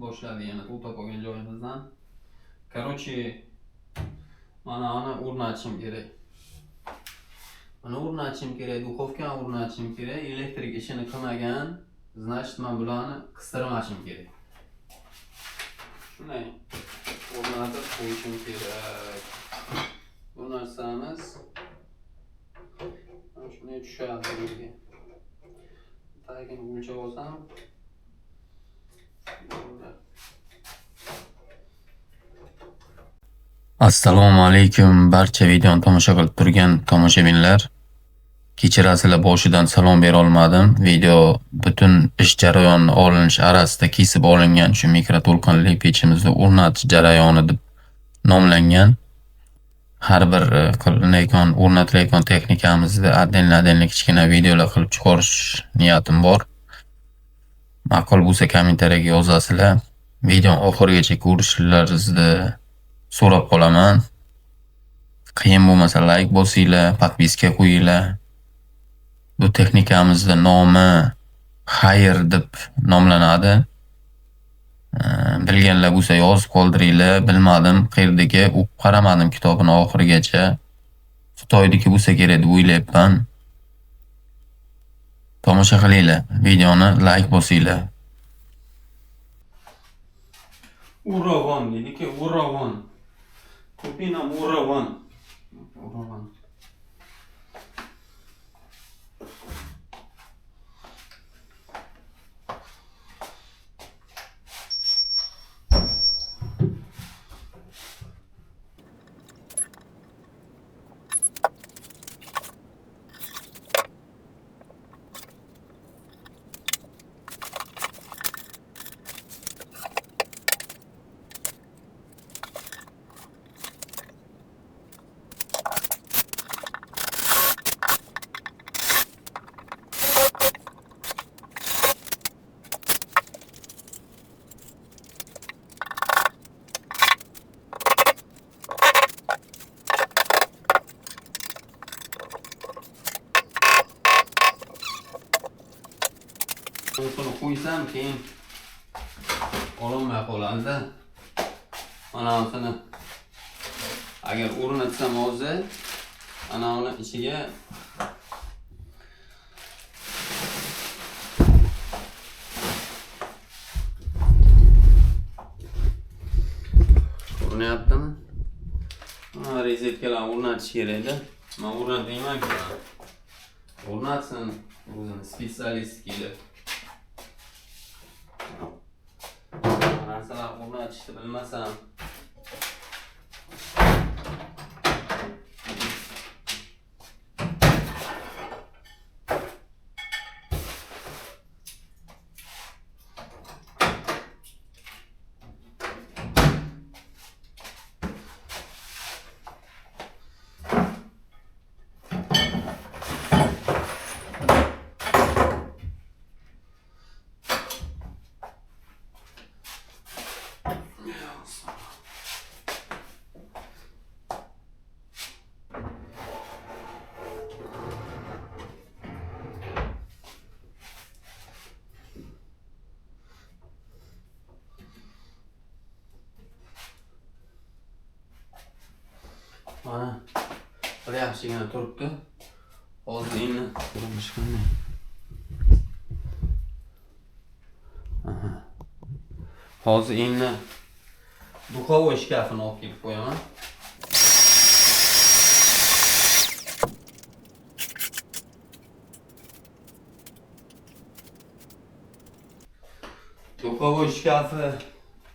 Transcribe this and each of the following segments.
Boshladi yana to'xtab qolgan joyimizdan. Короче, mana o'rnatishim kerak. Mana o'rnatishim kerak, duxovkani o'rnatishim kerak. Elektrik ishini qilmagan, значит, men bularni qistirmashim kerak. Shunday o'rnatib qo'yishim kerak. Bu narsamiz shunday tushadi yerga. Tagini o'lchab olsam, Assalomu alaykum barcha videoni tomosha qilib turgan tomoshabinlar. Kechirasizlar, boshidan salom bera olmadim. Video butun ish jarayoni olinish arasida kesib olingan shu mikroto'lqinli pechimizni o'rnatish jarayoni deb nomlangan. Har bir qilinayotgan o'rnatilayotgan texnikamizni adden kichkina videolar qilib chiqarish niyatim bor. Ma'qul bo'lsa kommentariyaga yozasizlar. Video oxirigacha ko'rishlaringizni so'rab qolaman. Qiyin bo'lmasa like bosinglar, podpiska qo'yinglar. Bu texnikamizning nomi Xayr deb nomlanadi. Bilganlar bo'lsa yozib qoldiringlar. Bilmadim, qayerdagi o'qib qaramadim kitobini oxirigacha. Xitoydagi bo'lsa kerak deb o'ylayapman. Tomosha qilinglar, videoni like bosinglar. Uravan dediki, uravan. Kupinam uravan. Uravan. Bunu qo'ysam keyin olinmay qoladi. Mana buni agar o'rnatsam hozir ana uni ichiga o'rnatyaptimi? Mana rezetkalarni o'rnatish kerak edi. Men o'rnatmayman-ku. O'rnatsin o'zini specialist kelib. Narsalar o'rnatishni bilmasam mana bir yaxshigina turibdi. Hozir endi ko'rinish qanday? Hozir endi duxovoy shkafini olib kelib qo'yaman.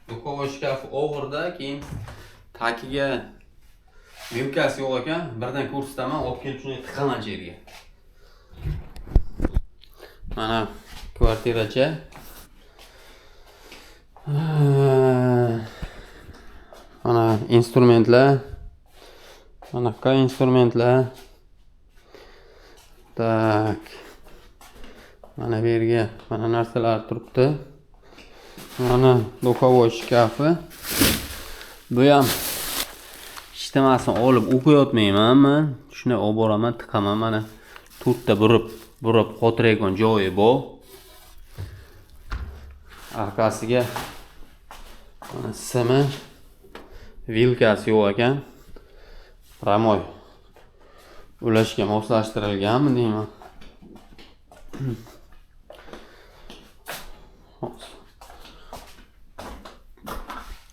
Duxovoy shkafi og'irda, keyin tagiga Vimkasi yo'q ekan, birdan ko'rsataman, olib kelib shuni tiqaman yerga. Mana kvartiracha. Mana instrumentlar. Mana qay instrumentlar. Tak. Mana bu yerga mana narsalar turibdi. Mana duxovoy shkafi. Bu ham ishtamasini olib o'qiyotmayman men. Shuni olib boraman, tiqaman. Mana to'rtta burib qotirayotgan joyi bor. Arkasiga Mana simi, vilkasi yo'q ekan. Ramoy ulashga moslashtirilganmi deyman.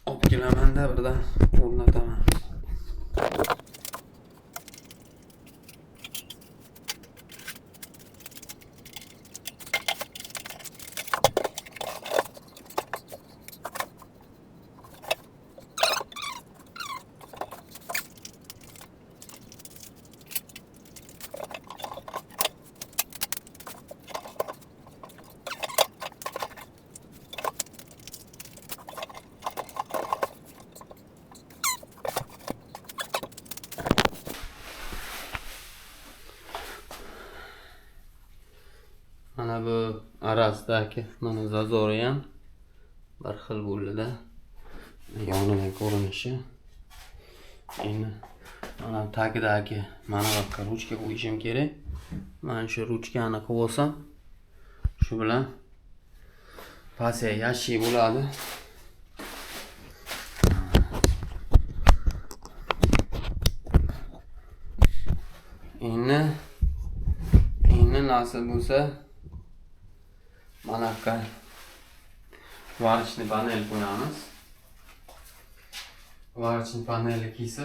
Olib kelaman-da birdan o'rnataman. Mana bu arasidagi mana zazori ham bir xil bo'ldi-da. Yonidan ko'rinishi. Endi mana tagidagi mana yoqqa ruchka qo'yishim kerak. Mana shu ruchkani qo'yib olsam, shu bilan pasiya yashi bo'ladi. Endi nasib bo'lsa mana bu varishni panel qo'yamiz. Varishni paneli kiysa